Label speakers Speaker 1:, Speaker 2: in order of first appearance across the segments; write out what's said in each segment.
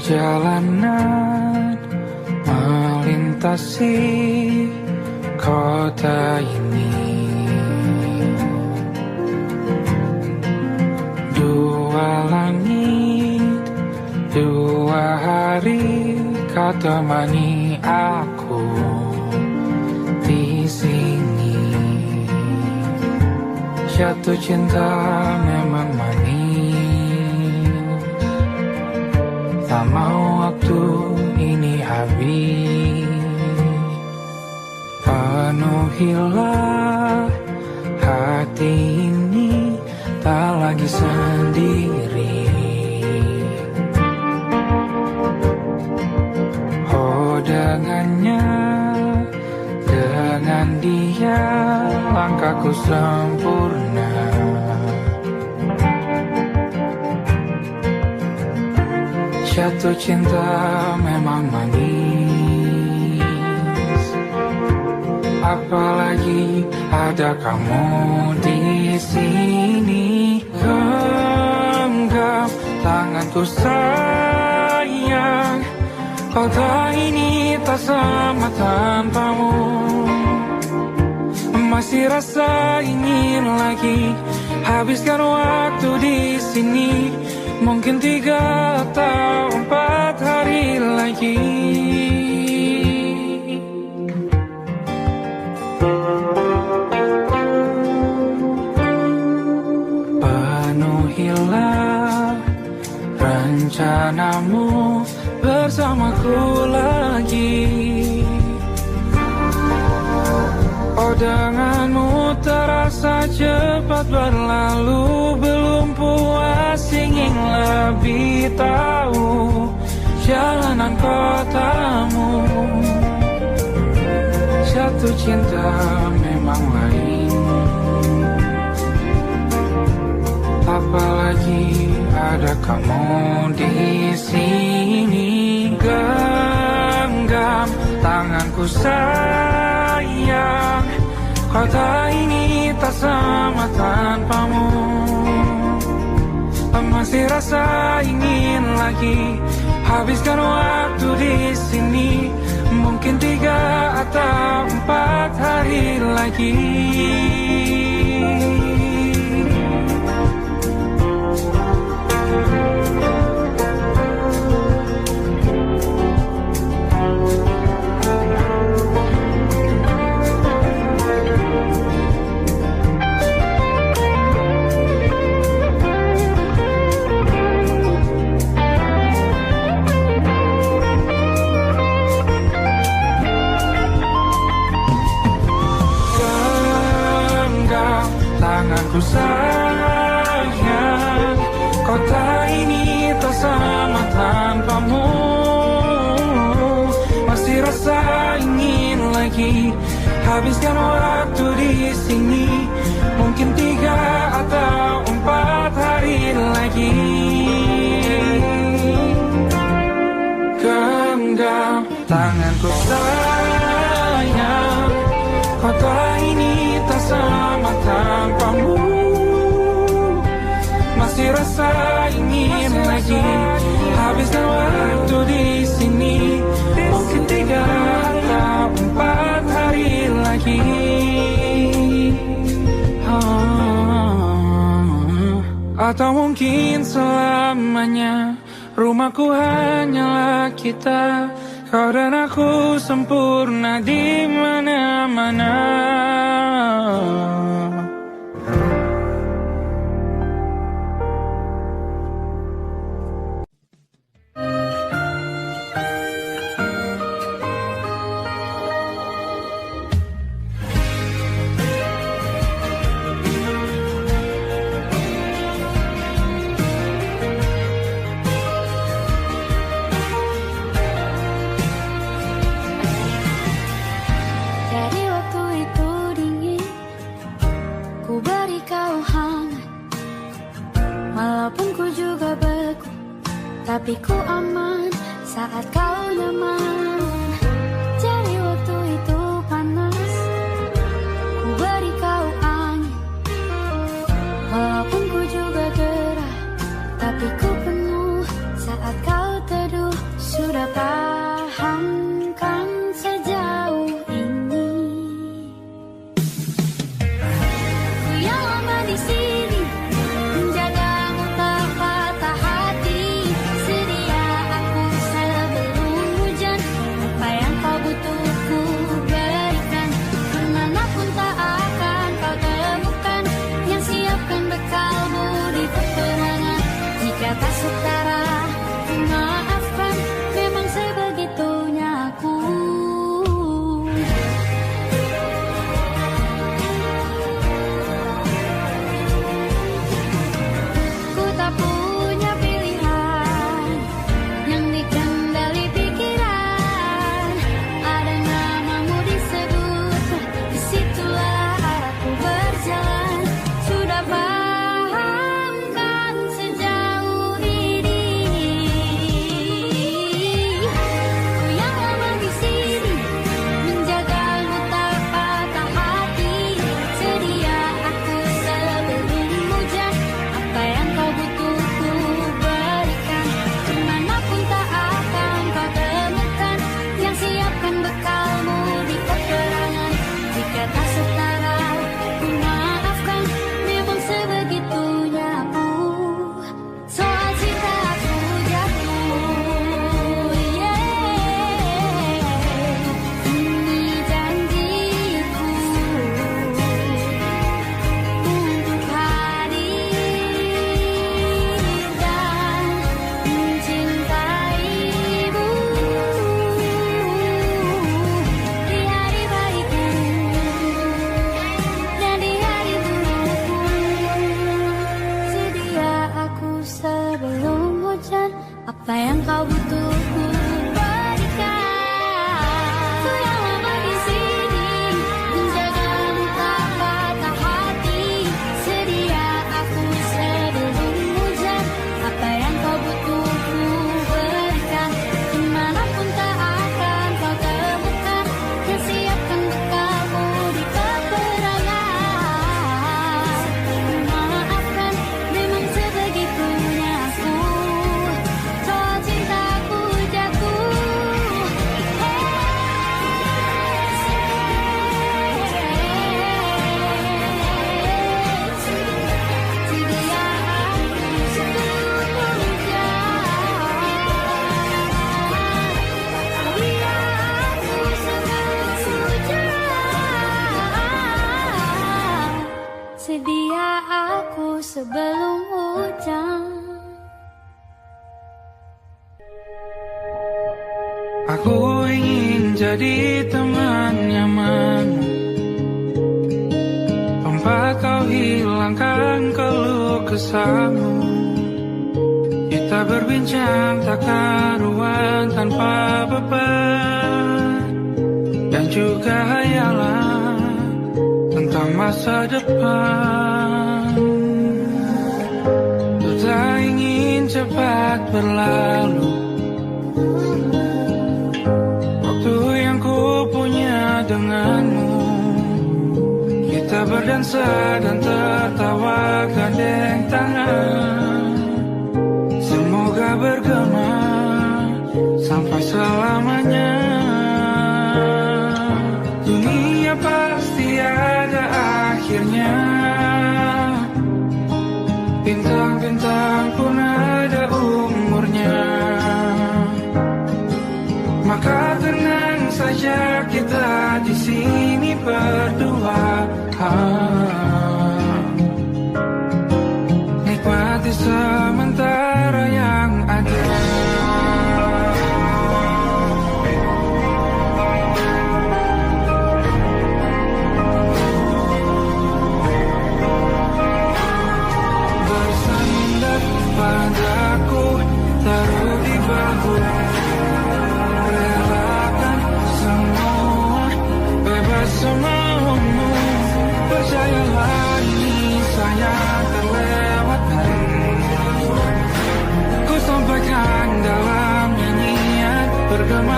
Speaker 1: Perjalanan melintasi kota ini, dua langit, dua hari kau temani aku di sini. Jatuh cinta memang manis, tak mau waktu ini habis. Penuhilah hati ini, tak lagi sendiri. Oh dengannya, dengan dia langkahku sempurna. Jatuh cinta memang manis, apalagi ada kamu di sini. Genggam tanganku sayang, kota ini tak sama tanpamu. Masih rasa ingin lagi habiskan waktu di sini. Mungkin 3 atau 4 hari lagi. Penuhilah rencanamu bersamaku lagi. Oh denganmu terasa cepat berlalu, belum puas ingin lebih tahu jalanan kotamu. Jatuh cinta memang lain, apalagi ada kamu di sini. Genggam tanganku sayang, kota ini tak sama tanpamu. Masih rasa ingin lagi habiskan waktu di sini. Mungkin 3 atau 4 hari lagi. Tanganku sayang, kota ini tak sama tanpamu. Masih rasa ingin lagi habiskan waktu di sini. Mungkin 3 atau 4 hari lagi. Genggam tanganku sayang, kota ini tak sama tanpamu. Masih rasa ingin lagi habiskan waktu di sini. Mungkin 3 atau 4 hari lagi. Atau mungkin selamanya. Rumahku hanyalah kita, kau dan aku sempurna di mana-mana.
Speaker 2: nyaman. Jadi waktu itu panas, ku beri kau angin. Walaupun ku juga gerah, tapi ku penuh saat kau teduh. Sudah paham kan sejauh ini. Ku yang lama di sini, menjagamu tak patah hati. Sedia aku sebelum hujan, apa yang kau butuh ku berikan. Kemanapun tak akan kau temukan, yang siapkan bekalmu di peperangan. Jika tak setara, ku maafkan, memang sebegitunya aku. Ku tak punya pilihan yang dikendali pikiran. Ada namamu disebut, disitulah arahku berjalan. Sudah paham kan sejauh ini. Ku yang lama di sini, menjagamu tak patah hati. Sedia aku sebelum hujan, apa yang kau butuh ku berikan. Kemanapun tak akan kau temukan, yang siapkan bekalmu di peperangan. Jika tak setara, ku maafkan, memang sebegitunya aku. Soal cinta aku jatuh, ini janjiku untuk hadir dan mencintaimu di hari baikku dan di hari burukku. Sedia aku sebelum hujan, apa yang kau butuh ku berikan. Ku yang lama di sini, menjagamu tak patah hati. Sedia aku sebelum hujan, apa yang kau butuh ku berikan. Kemanapun tak akan kau temukan, yang siapkan bekalmu di peperangan. Maafkan, memang sebegitunya aku. Soal cintaku jatuh, sedia aku sebelum hujan. Sedia aku sebelum hujan.
Speaker 1: Aku ingin jadi teman nyaman, tempat kau hilangkan keluh kesahmu. Kita berbincang tak karuan tanpa beban, dan juga hayalan tentang masa depan. Ku tak ingin cepat berlalu, waktu yang ku punya denganmu. Kita berdansa dan tertawa gandeng tangan. Semoga bergema sampai selamanya. Dunia pasti ada akhirnya, bintang-bintang pun ada umurnya. Maka tenang saja kita di sini berdua. Nikmati sementara yang ada. Bersandar padaku, taruh di bahu. Relakan semua, bebas semaumu. Percayalah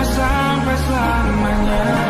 Speaker 1: sampai selamanya.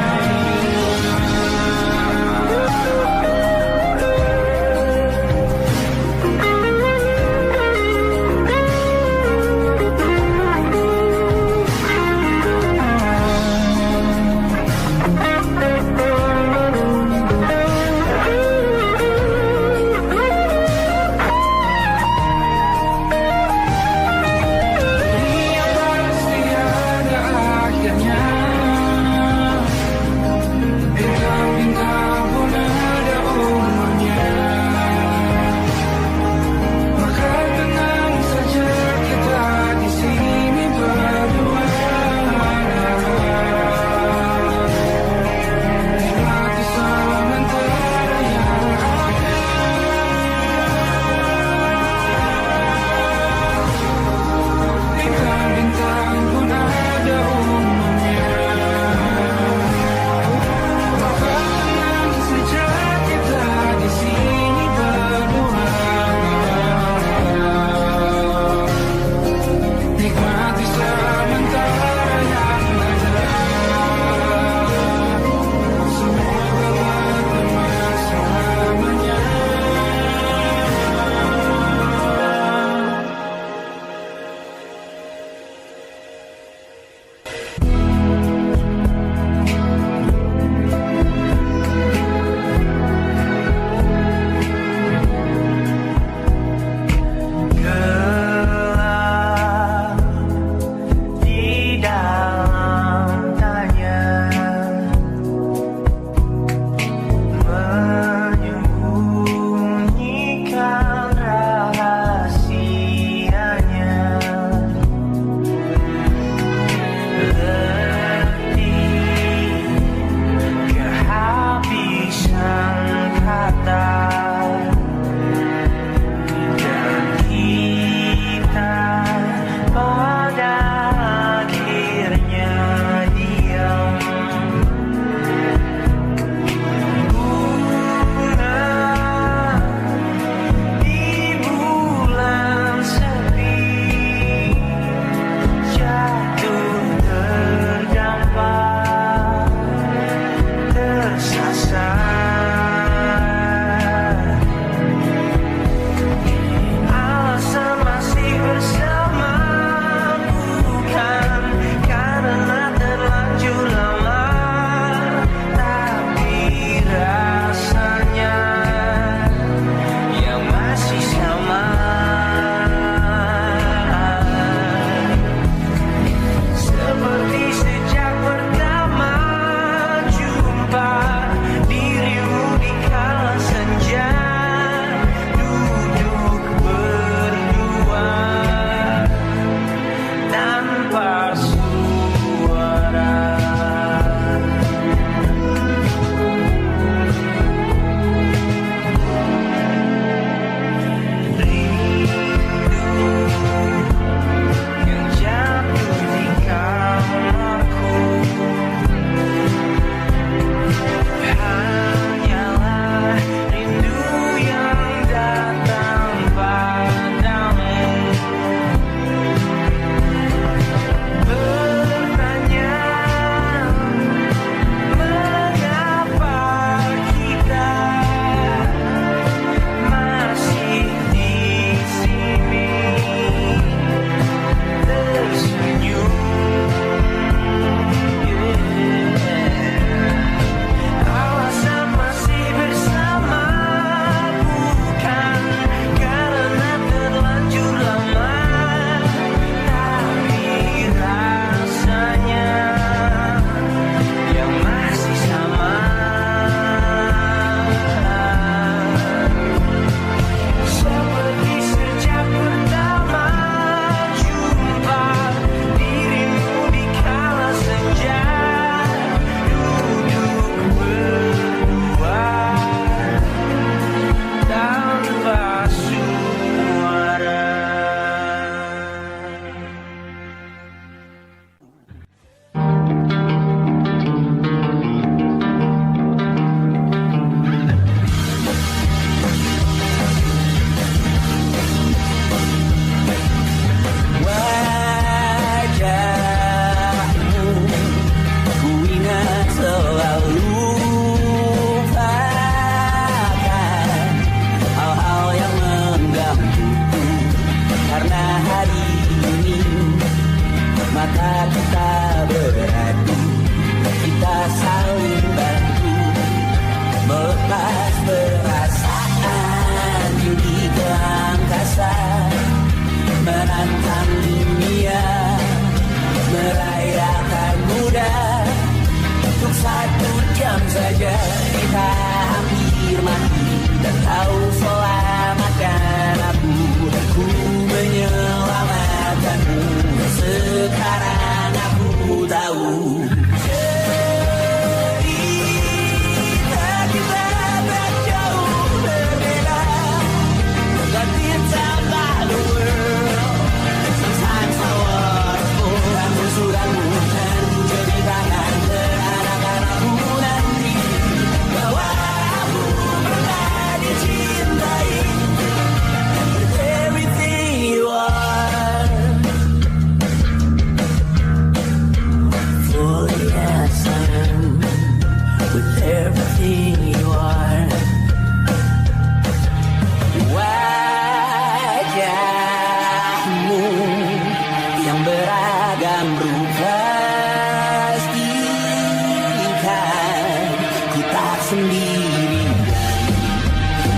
Speaker 3: sendirian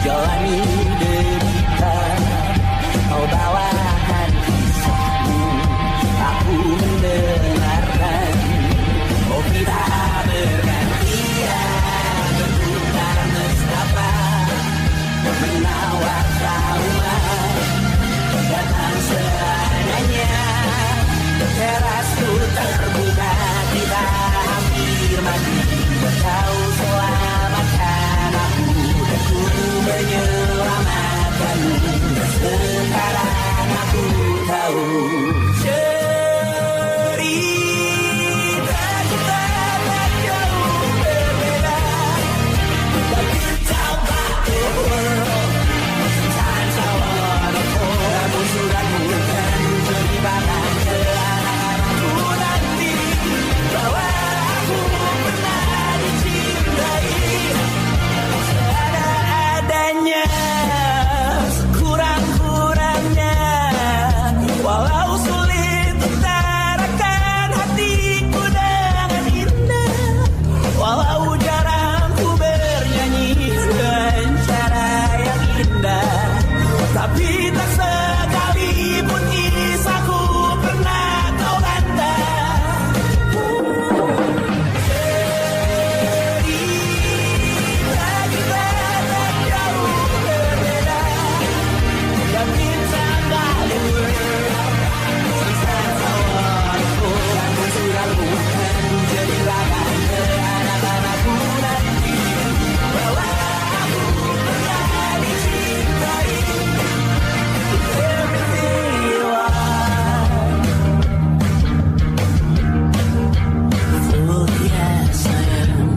Speaker 3: jalani derita. Kau bawakan kisahmu, aku mendengarkan. Oh kita bergantian bertukar nestapa, menawar trauma datang seadanya. Terasku terbuka, kita hampir mati. Kau selamatkan aku dan ku menyelamatkanmu. Sekarang aku tahu cerita kita tak jauh berbeda. But you talk about the world, sometimes I wanna fall. Namun sudah bukan ceritakan ke anak-anakku nanti bahwa aku pernah dicintai seadanya, kurang-kurangnya. Walau sulit utarakan hatiku dengan indah, walau jarang ku bernyanyi dengan cara yang indah, tapi tak sekalipun kisahku pernah kau bantah. Cerita kita tak jauh berbeda, but it's about the world. Sometimes I wanna fall. Namun sudah bukan ceritakan ke anak-anakku nanti bahwa aku pernah dicintai. Everything you are, full yes I am,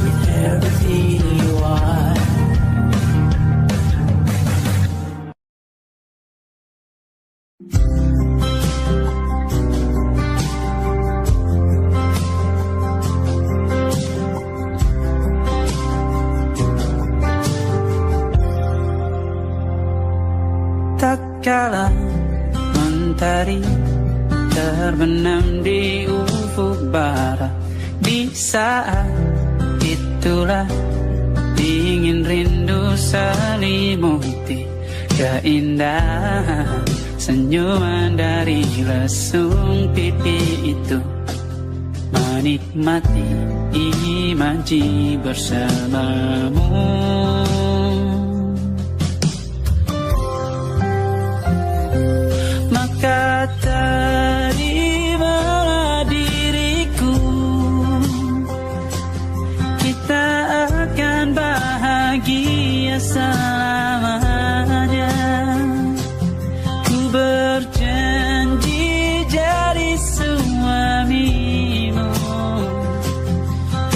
Speaker 3: with everything you are. Tak kala mentari terbenam di ufuk barat, di saat itulah dingin rindu selimuti keindahan senyuman dari lesung pipi itu. Menikmati imaji bersamamu. Maka terimalah diriku, kita akan bahagia selamanya. Ku berjanji jadi suamimu,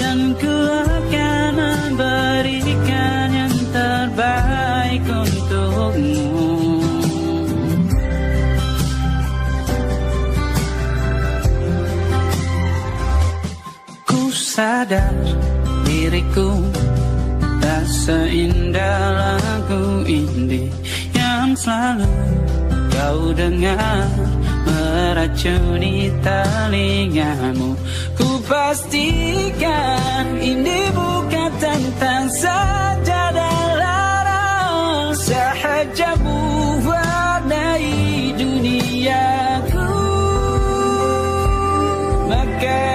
Speaker 3: dan ku akan memberikan yang terbaik untukmu. Sadar diriku tak seindah lagu indie yang selalu kau dengar meracuni telingamu. Ku pastikan ini bukan tentang sajadah larang, sahajamu warnai duniaku. Maka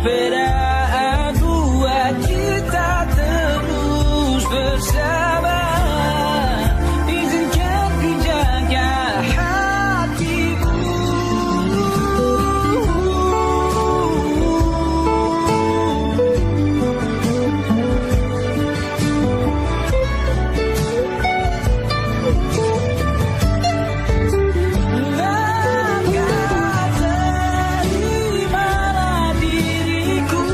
Speaker 3: perbedaan buat kita terus bersama. Izinkan ku jaga hatimu. Terimalah diriku,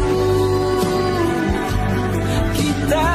Speaker 3: kita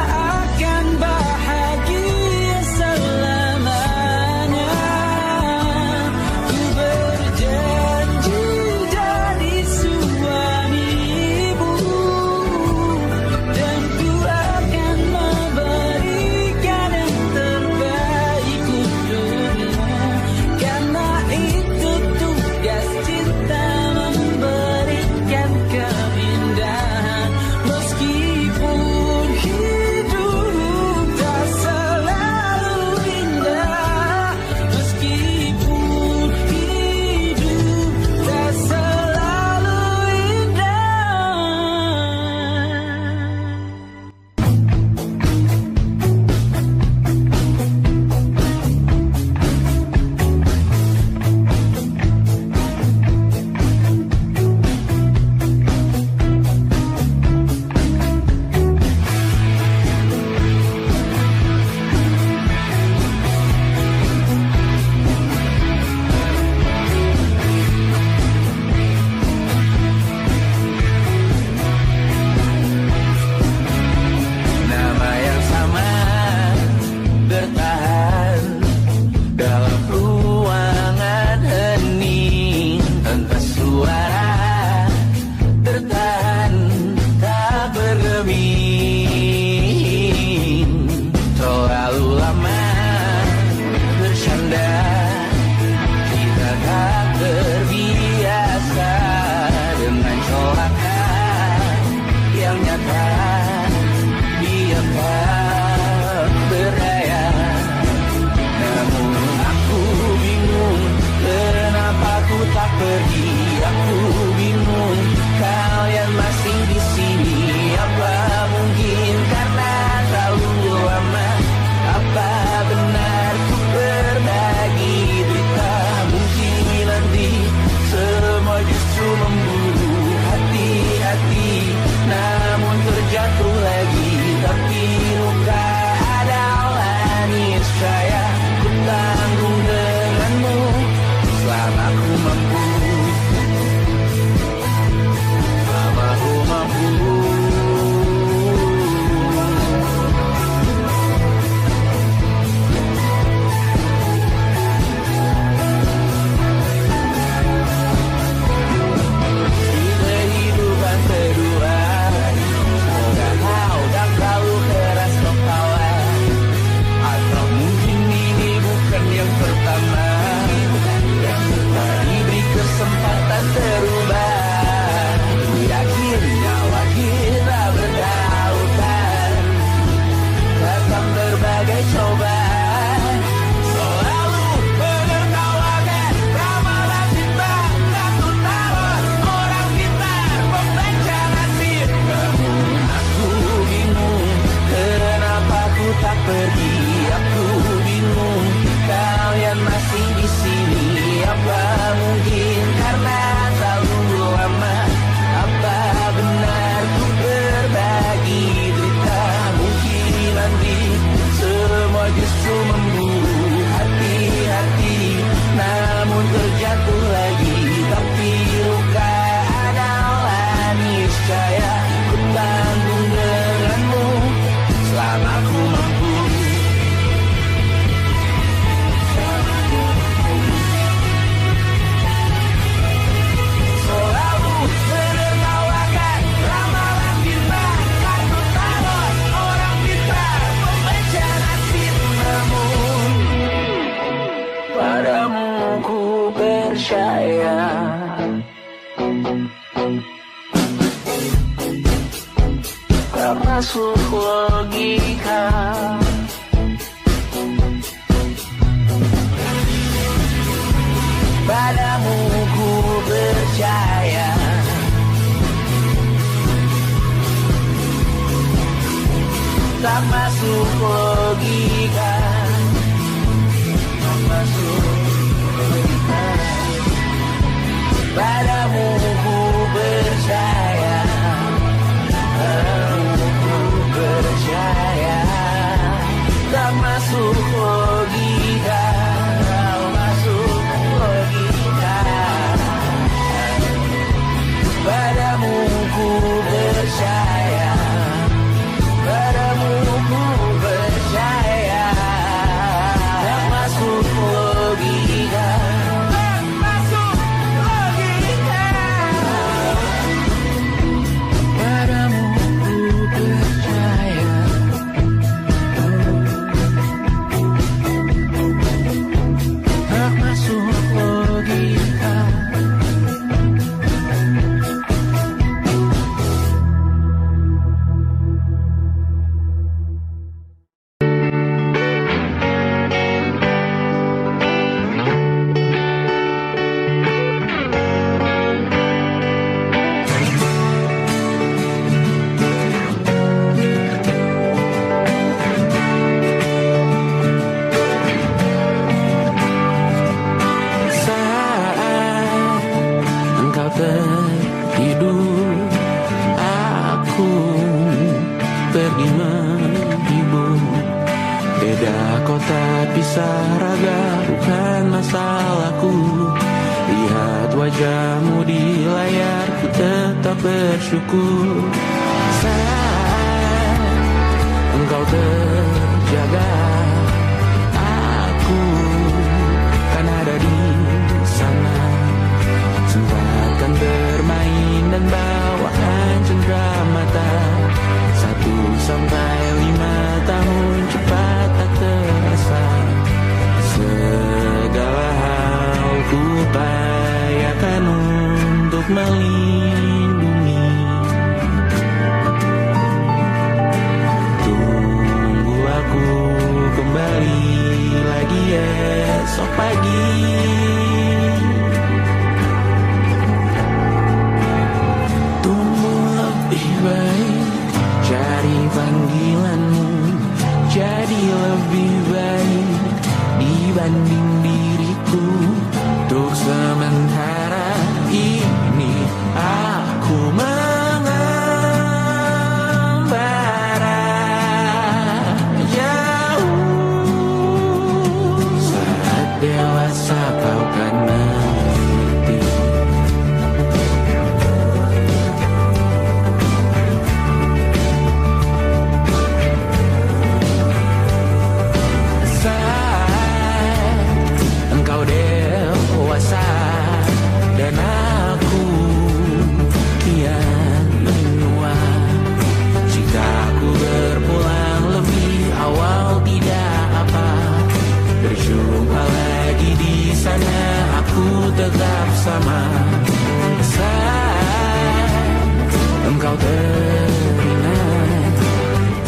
Speaker 3: tak masuk logika. Padamu ku percaya, tak masuk logika, tak masuk logika. Padamu ku percaya, padamu ku percaya, tak masuk logika, tak masuk logika. Padamu ku percaya, padamu ku percaya, tak masuk logika, tak masuk logika. Padamu ku percaya, tak masuk logika. Tertidur, aku pergi menghibur. Beda kota pisah raga bukan masalahku. Lihat wajahmu di layar, ku tetap bersyukur. Saat engkau terjaga, aku kan ada di sana. Sempatkan bermain dan bawaan cenderamata. 1 sampai 5 tahun cepat tak terasa. Segala hal ku upayakan untuk melindungi. Tunggu aku kembali lagi esok pagi. Cari panggilanmu jadi lebih baik dibanding diriku. Untuk sementara ini aku mengembara jauh. Saat dewasa kau kan mengerti. Dan aku kian menua. Jika aku berpulang lebih awal tidak apa. Berjumpa lagi di sana, aku tetap sama. Saat engkau teringat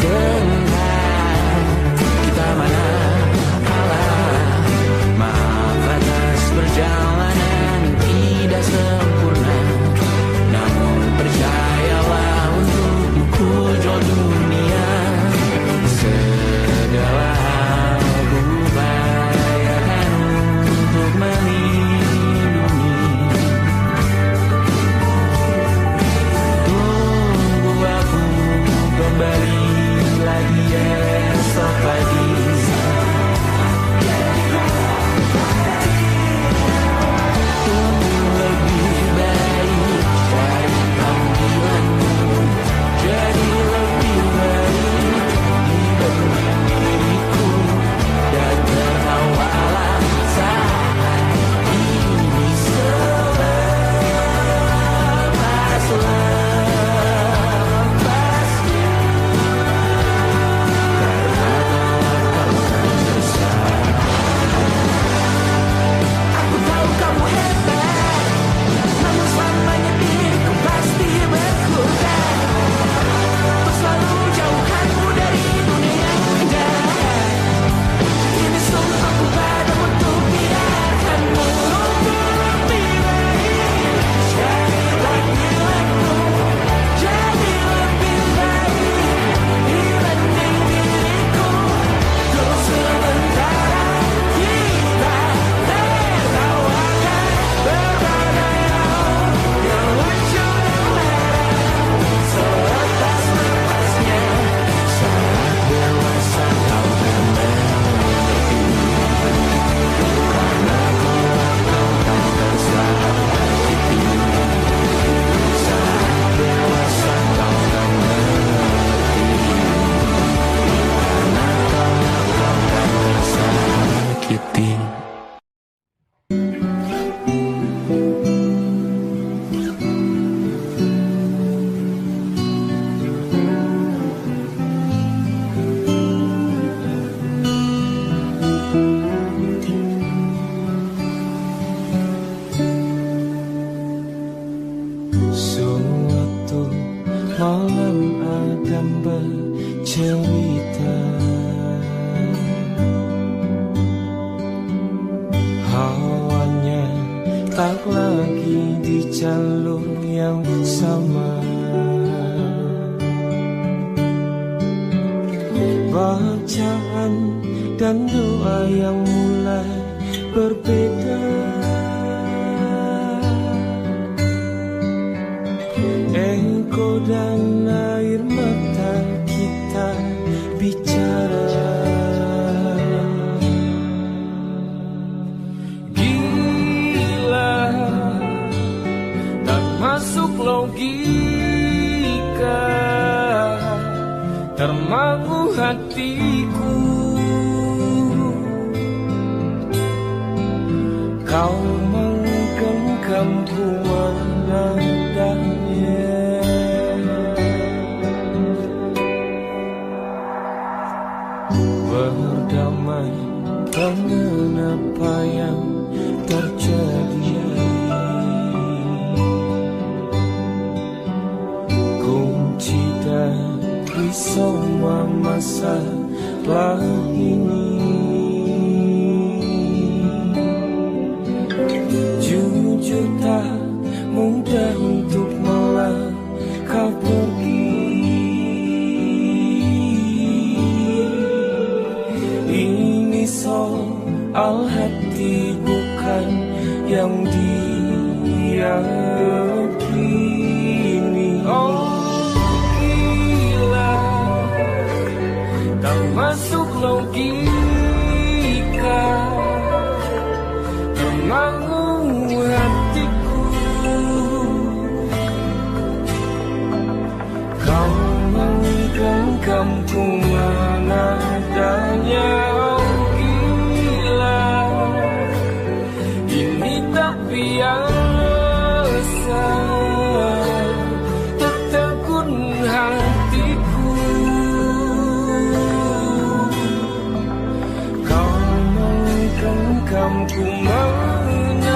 Speaker 3: dengan kita mana kalah. Maaf atas perjalanan tidak sempurna, namun percayalah untukmu ku jual dunia. Segala hal ku upayakan untuk melindungi. Tunggu
Speaker 4: malam Adam bercerita. Hawanya tak lagi di jalur yang sama. Bacaan dan doa yang mulai berbeda. Engkau dan air mata kita bicara. Gila, tak masuk logika, termangu hatiku. Kau menggenggamku menandanya. Berdamai dengan apa yang terjadi. Kunci dari semua masalah ini. Jujur tak mudah untuk melangkah pergi. Ini soal hati bukan yang diyakini. Oh gila, tak masuk logika, termangu hatiku. Kau menggenggamku menadanya. Oh gila, ini tak biasa, tertegun hatiku. Kau menggenggamku menadanya.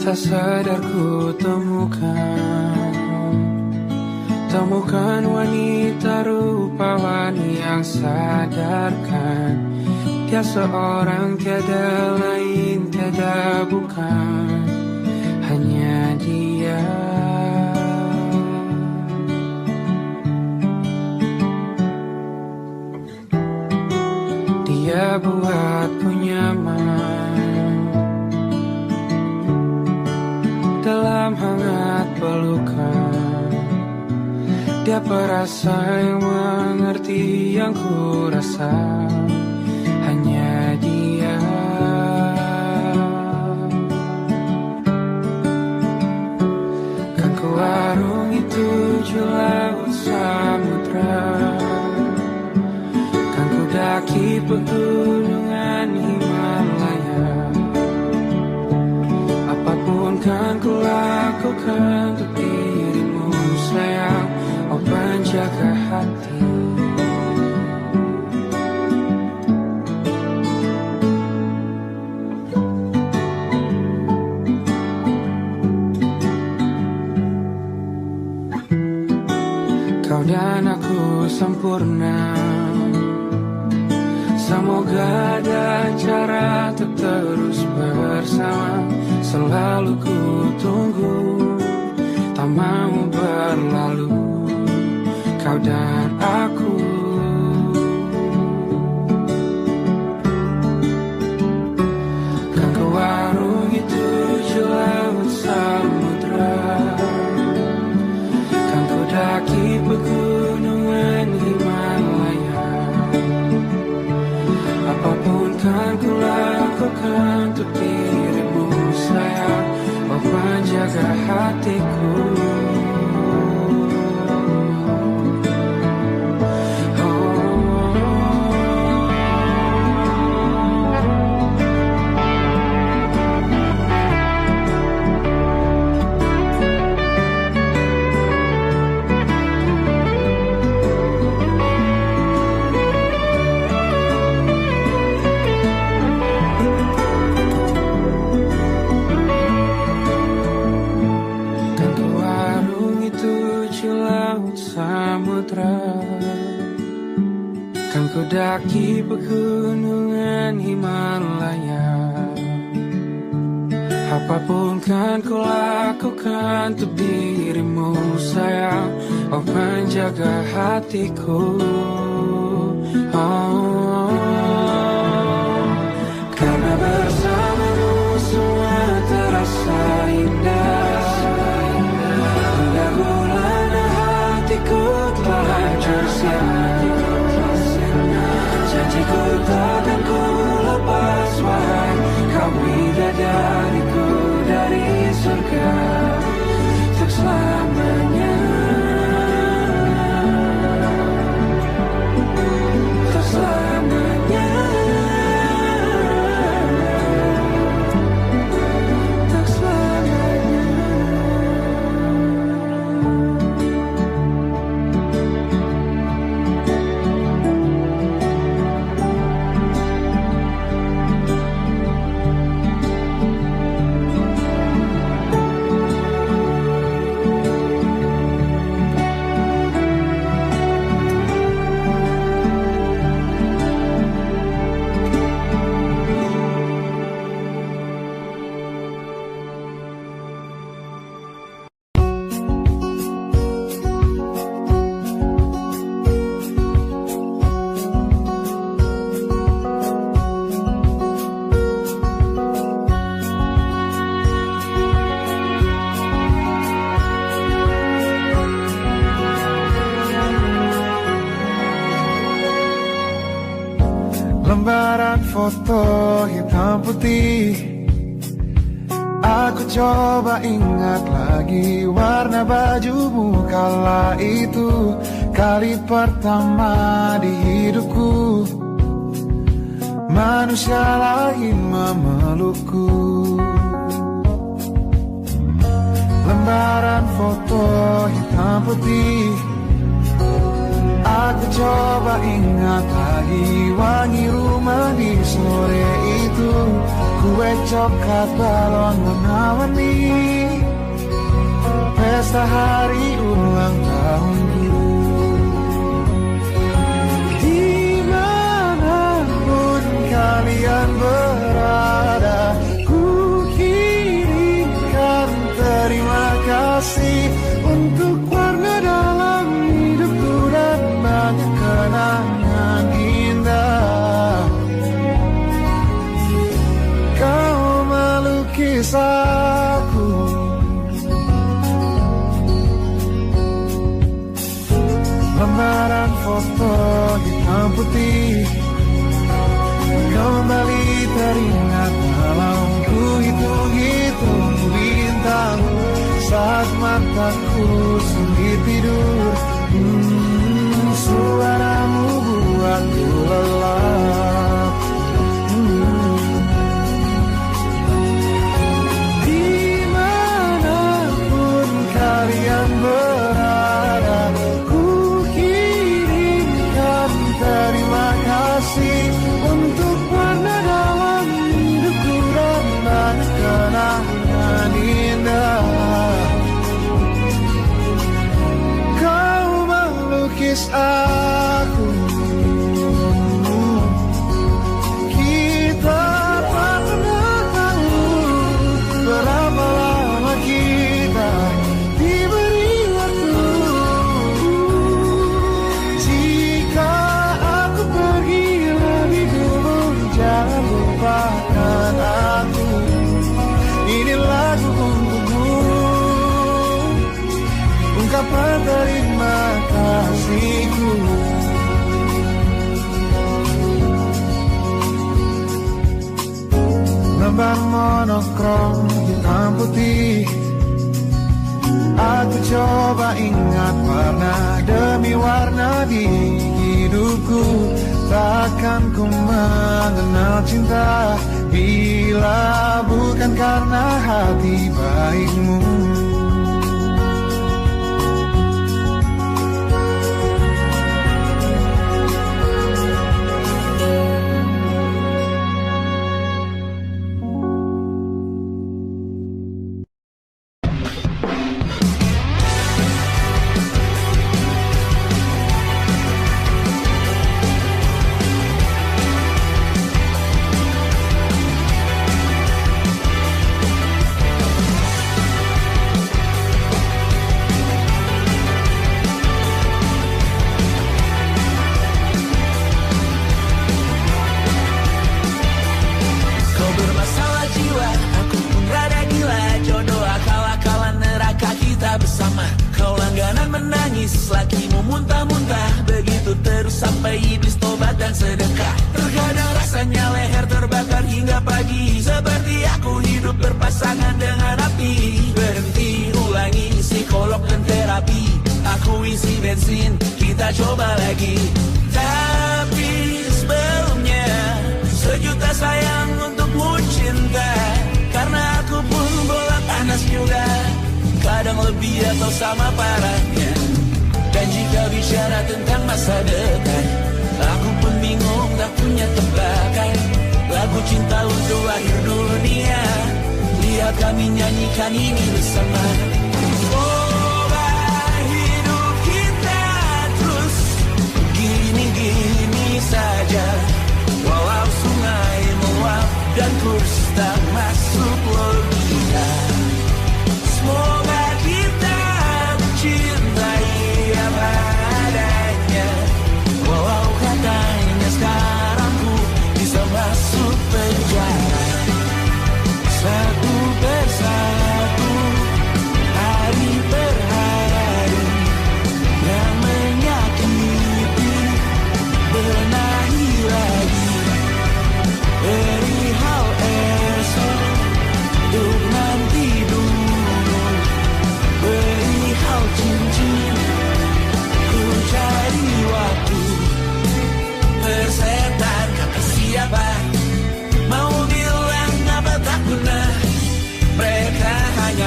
Speaker 4: Tak sadar ku temukan wanita rupawan yang sadarkan dia seorang, tiada lain, tiada bukan, hanya dia. Dia buatku nyaman dalam hangat pelukan. Dia perasa yang mengerti yang ku rasa, hanya dia. Kan ku arungi 7 laut samudra, kan ku daki pegunungan Himalaya. Apapun kan ku lakukan untuk dirimu sayang, oh penjaga hati. Kau dan aku sempurna, semoga ada cara untuk terus bersama. Selalu ku tunggu, tak mau berlalu, kau dan aku. Kan ke warung itu laut samudra, kan ku daki pegunungan Himalaya. Apapun kan ku lakukan untuk dirimu sayang, oh penjaga hatiku. Kan ku daki pegunungan Himalaya. Apapun kan ku lakukan untuk dirimu sayang, oh penjaga hatiku. Oh, karena bersamamu semua terasa indah. Hingga gulana hatiku telah hancur sia-sia. Janjiku takkan ku lepas, wahai kau bidadariku dari surga untuk selamanya, untuk selamanya, untuk selamanya.
Speaker 5: Lembaran foto hitam putih, aku coba ingat lagi warna bajumu kala itu. Kali pertama di hidupku, manusia lain memelukku. Lembaran foto hitam putih, aku coba ingat lagi wangi rumah di sore itu. Kue coklat balon warna-warni, pesta hari ulang tahunku. Dimanapun kalian berada, ku kirimkan terima kasih untuk warna dalam hidupku dan banyak kenangan indah. Kau melukis aku, lembaran foto hitam putih kembali teringat dalam ku hitung-hitung bintang saat mataku sulit tidur. Suaramu buatku lelah. kasih untuk warna dalam hidupku dan banyak kenangan indah. Kau melukis aku, kita tak pernah tahu berapa lama kita diberi waktu. Jika aku pergi lebih dulu, jangan lupakan aku. Ini lagu untukmu, ungkapan terima kasihku. Lembar monokrom hitam putih, aku coba ingat warna demi warna di hidupku. Takkan ku mengenal cinta bila bukan karena hati baikmu.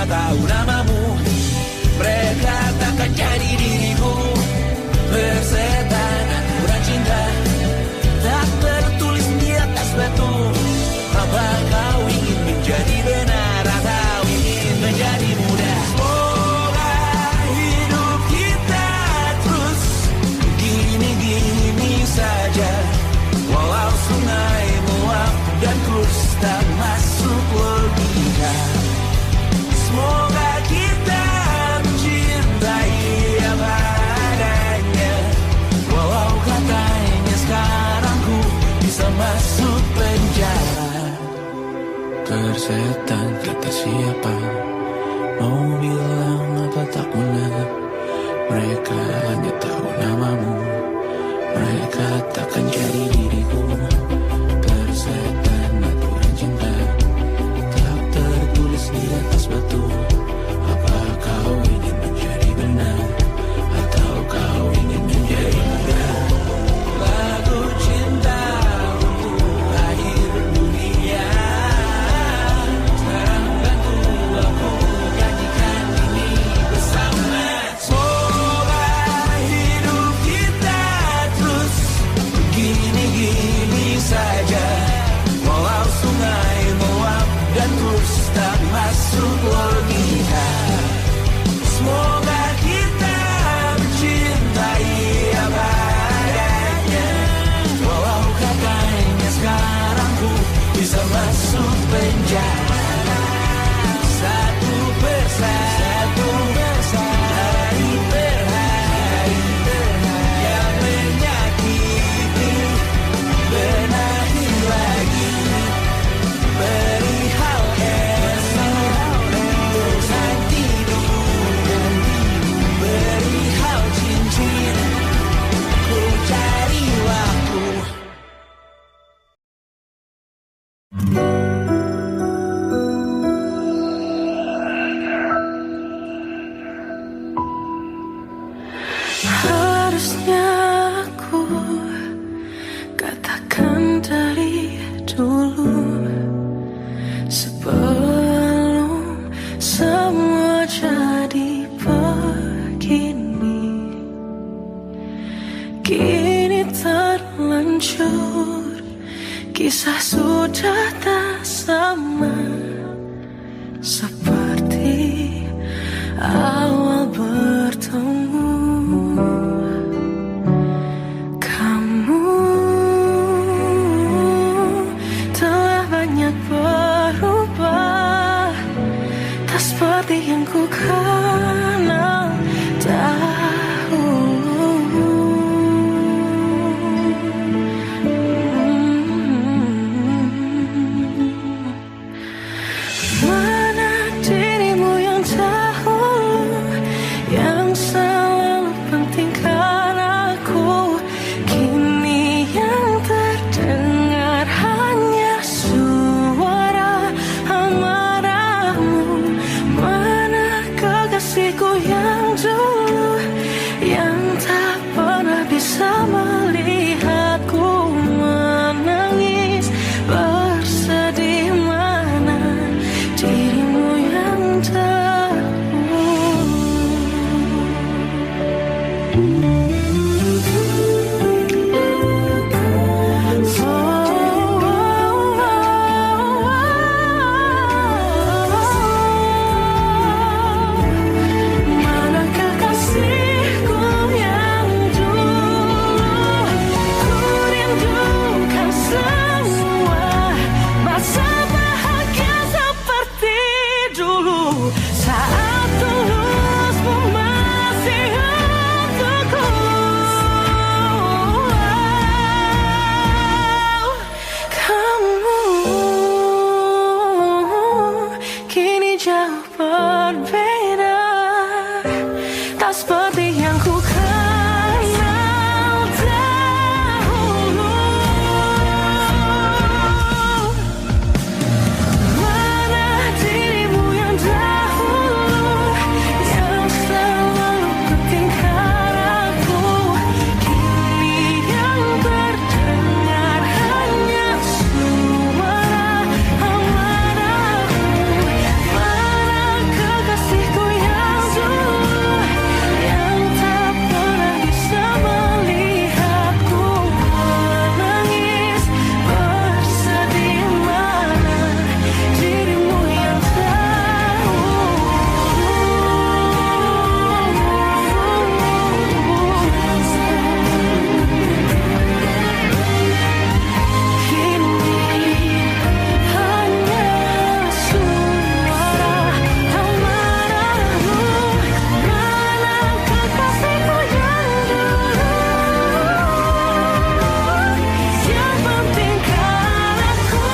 Speaker 1: Tahu namamu, mereka takkan jadi diriku. Persetan aturan cinta tak tertulis di atas batu. Apa kau ingin menjadi benar atau ingin menjadi muda? Semoga hidup kita terus gini-gini saja. Walau sungai meluap dan kurs tak masuk logika. Semoga kita mencintai apa adanya. Walau katanya sekarang ku bisa masuk penjara.
Speaker 3: Persetan kata siapa, mau bilang apa tak guna. Mereka hanya tahu namamu, mereka takkan jadi diriku. Persetan aturan cinta tak tertulis di atas batu. Apa kau ingin menjadi benar atau kau ingin menjadi muda?
Speaker 1: Lagu cinta untuk akhir dunia. Sekarang bantu aku nyanyikan ini bersama. Semoga hidup kita terus gini-gini
Speaker 4: berteman dari dulu, sebelum semua jadi begini. Kini terlanjur, kisah sudah tak sama seperti awal bertemu. Kamu telah banyak berubah, tak seperti yang ku kenal dahulu. Mana dirimu yang dahulu, yang selalu pentingkan aku. Kini yang terdengar hanya suara amarahmu. Mana kekasihku yang dulu, yang tak pernah bisa melihatku menangis bersedih. Mana dirimu yang dahulu. Mana kekasihku yang dulu, ku rindukan semua masa bahagia seperti dulu, saat tulusmu masih untukku. Kamu kini jauh berbeda, tak seperti yang ku kenal dahulu. Mana dirimu yang dahulu, yang selalu pentingkan aku. Kini yang terdengar hanya suara amarahmu. Mana kekasihku yang dulu, yang tak pernah bisa melihatku menangis bersedih. Mana dirimu yang kini hanya suara amarahmu. Mana kekasihku yang dulu, yang pentingkan aku.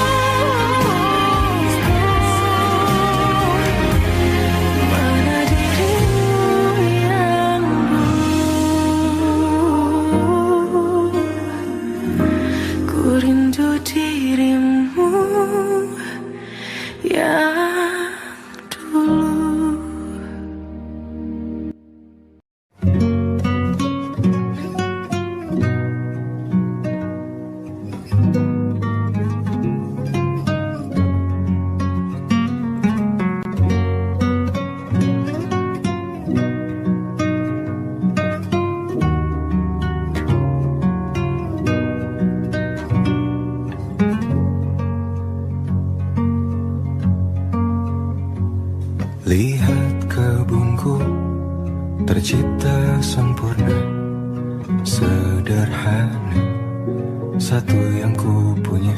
Speaker 4: Mana dirimu yang dulu, ku rindu dirimu yang dulu.
Speaker 6: Lihat kebunku tercipta sempurna, sederhana, satu yang ku punya.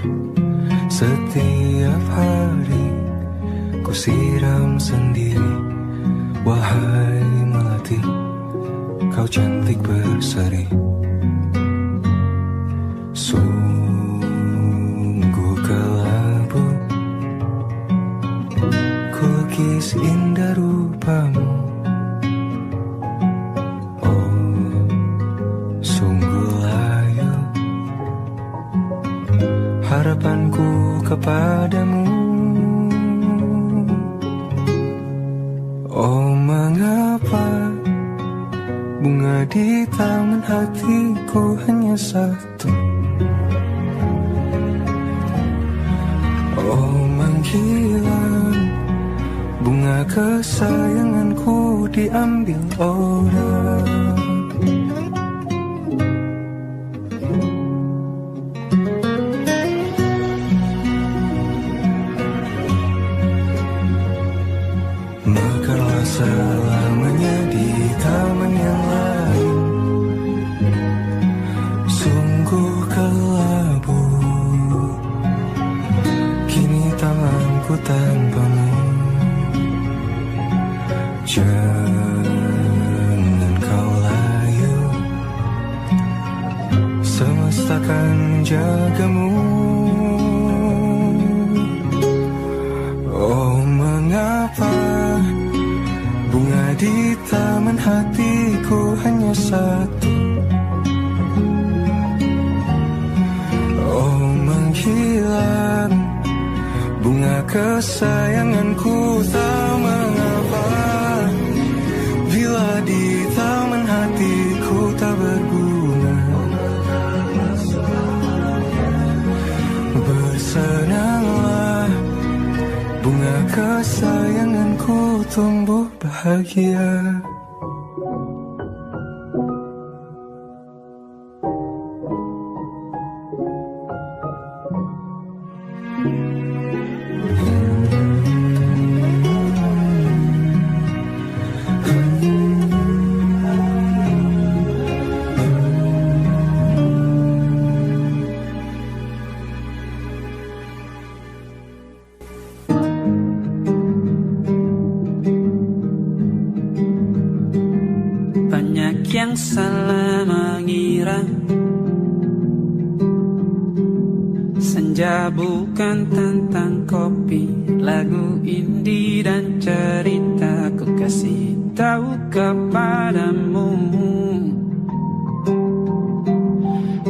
Speaker 6: Setiap hari ku siram sendiri. Wahai melati, kau cantik berseri. Sungguh kelabu kulukis indah rupamu. Oh, sungguh layu harapanku kepadamu. Oh, mengapa bunga di tangan hatiku hanya satu? menghilang, bunga kesayanganku diambil orang. Mekarlah selamanya di taman yang lain, sungguh kelabu kini tamanku tanpamu. Jangan kau layu, semesta akan menjagamu. Oh, mengapa bunga di taman hatiku hanya satu? Oh, menghilang bunga kesayanganku, tak mengapa bila di taman hatiku tak berbunga. Bersenanglah, bunga kesayanganku tumbuh bahagia.
Speaker 1: Yang salah mengira senja bukan tentang kopi, lagu indie dan cerita ku kasih tahu kepadamu.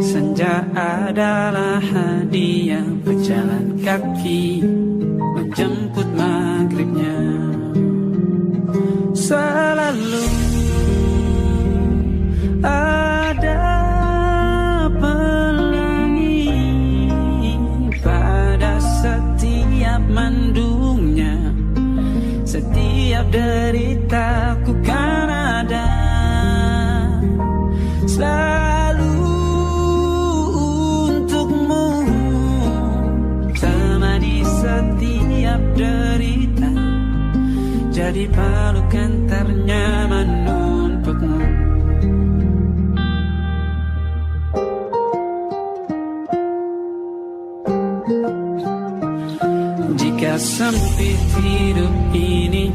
Speaker 1: Senja adalah hadiah pejalan kaki menjemput maghribnya. Selalu ada pelangi pada setiap mendungnya, setiap deritaku kan ada selalu untukmu, temani setiap derita, jadi pelukan ternyaman untukmu. Jika sempit hidup ini,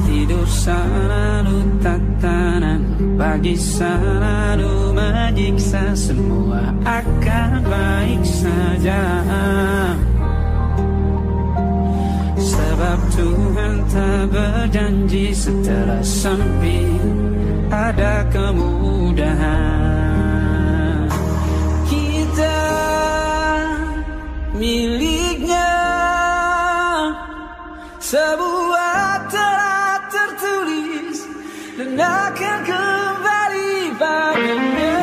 Speaker 1: tidur selalu tatanan, pagi selalu menyiksa, semua akan baik saja. Sebab Tuhan tak berjanji setelah sempit ada kemudahan. Kita miliknya sebuah telah tertulis dan akan kembali padanya.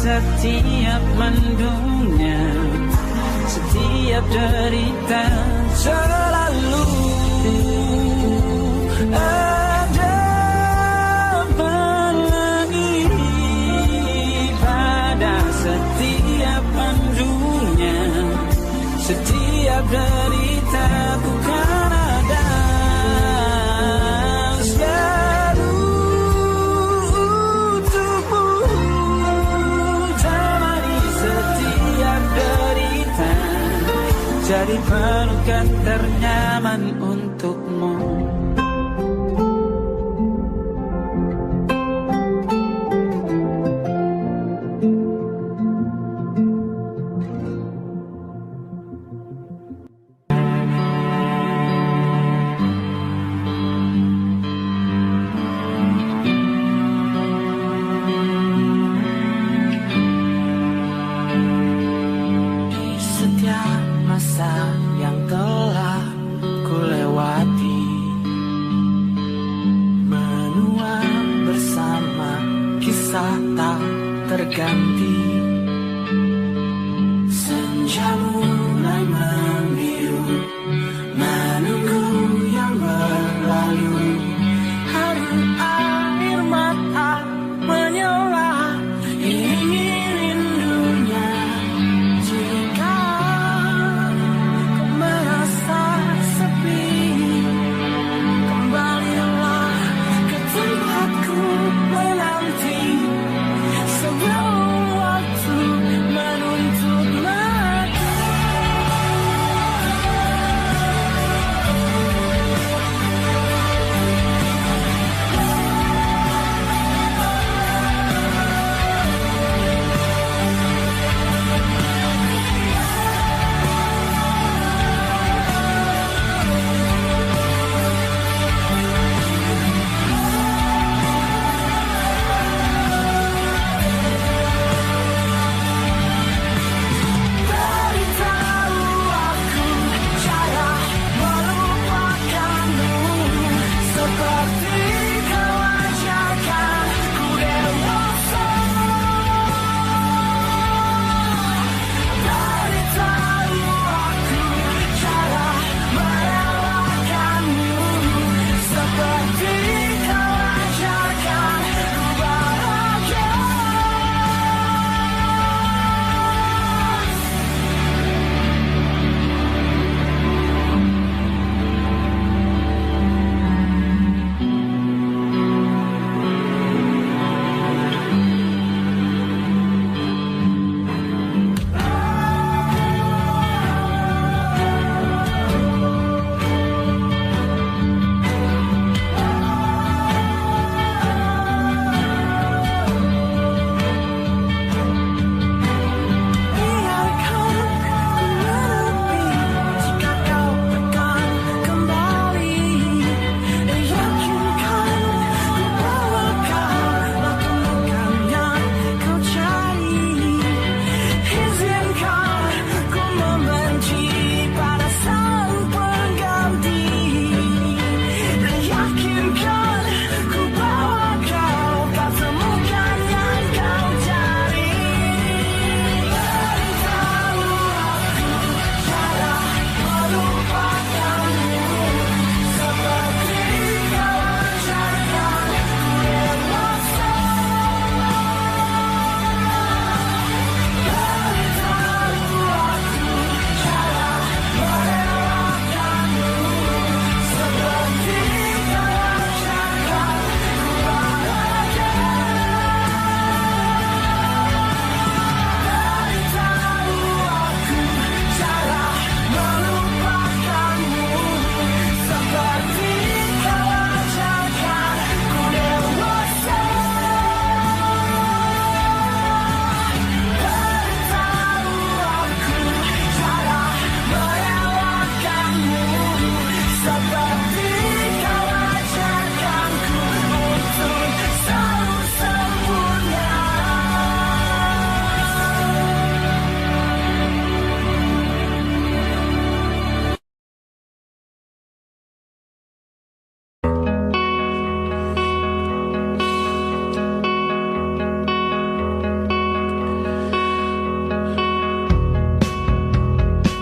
Speaker 1: Setiap mendungnya, setiap derita, selalu ada pelangi pada setiap mendungnya, setiap derita bukan ada selalu untukmu. Jadi pelukan ternyaman untukmu. berganti. Senja mulai membiru, menunggu yang berlalu. Hari air mata menyerah, ini rindunya. Jika kau merasa sepi, kembalilah ke tempatku menanti. Sebelum waktu menuntut mati. Beritahu aku cara melupakanmu, seperti kau ajarkan ku dewasa. Beritahu aku cara merelakanmu, seperti kau ajarkan ku bahagia. Biarkan ku menepi jika kau akan kembali. Yakinkan ku bahwa kau lakukan yang kau cari. Izinkan ku membenci pada sang pengganti. Yakinkan ku bahwa kau temukan yang kau cari. Beritahu aku cara melupakanmu, seperti kau ajarkan ku dewasa. Beritahu aku cara merelakanmu, seperti kau ajarkan ku bahagia. Beritahu aku cara melupakanmu, seperti kau ajarkan ku dewasa. Beritahu aku cara merelakanmu, seperti kau ajarkan ku untuk selalu sempurna.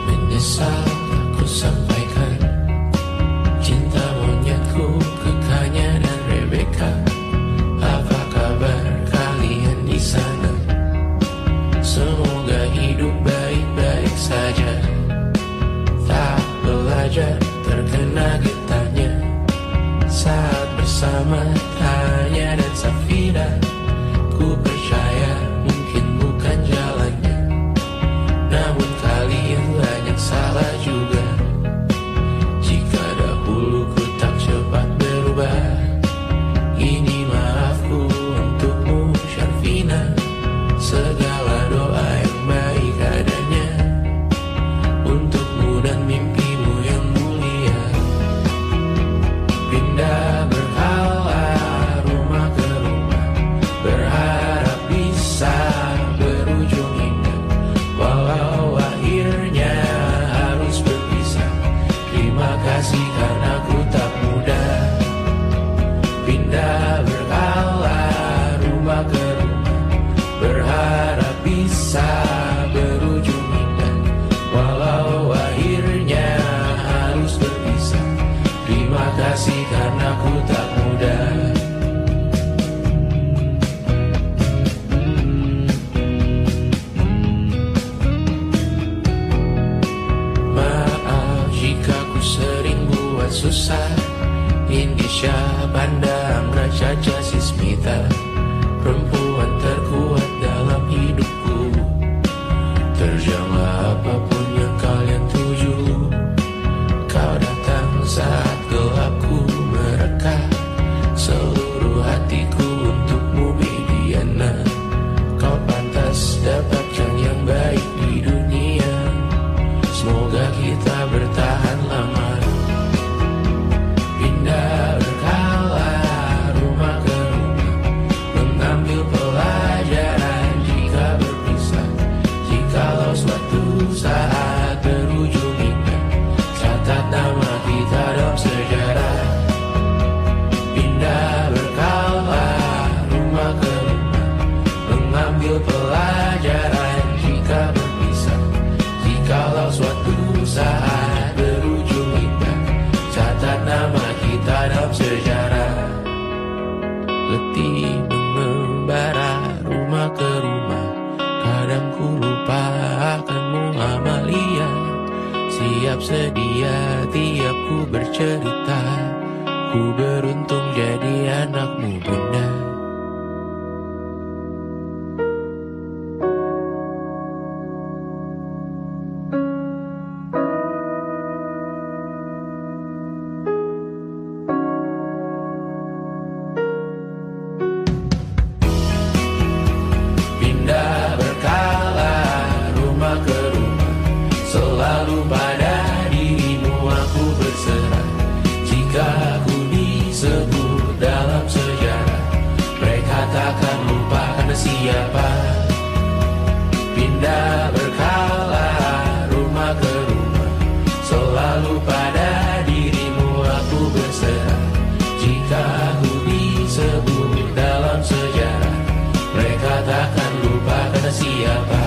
Speaker 3: Menyesal aku sampaikan cinta monyetku ke Kanya dan Rebecca. Apa kabar kalian di sana? Semoga hidup baik-baik saja. Tak belajar terkena getahnya saat bersama Tanya dan Safira. Ku percaya mungkin bukan jalannya, namun kalian banyak salah juga. Jika dahulu ku tak cepat berubah, ini maafku untukmu Syarfina. Segala doa yang baik adanya untukmu dan mimpimu yang mulia. Pindah berhala rumah ke rumah, berharap bisa berujung indah. Walau akhirnya harus berpisah, terima kasih karena ku tak mudah. Pindah berhala rumah ke rumah, berharap seluruh hatiku untukmu Mediana. Kau pantas dapatkan yang baik di dunia. Semoga kita bertahan lama. Pindah berkala rumah ke rumah, mengambil pelajaran jika berpisah. Jikalau suatu saat berujung indah, catat nama kita dalam sejarah. Pindah berkala rumah ke rumah, mengambil pelajaran jika berpisah. Jikalau suatu saat berujung indah, catat nama kita dalam sejarah. Letih mengembara rumah ke rumah, kadang ku lupa akanmu Amalia. Siap sedia tiap ku bercerita, ku beruntung jadi anakmu Bunda. Pindah berkala rumah ke rumah, selalu pada dirimu aku berserah. Jika aku disebut dalam sejarah, mereka takkan lupa karena siapa. Pindah berkala rumah ke rumah, selalu pada dirimu aku berserah. Jika aku disebut dalam sejarah, mereka takkan lupa karena siapa.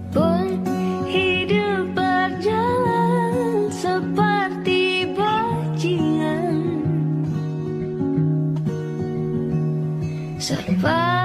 Speaker 2: Pun hidup berjalan seperti bajingan, serba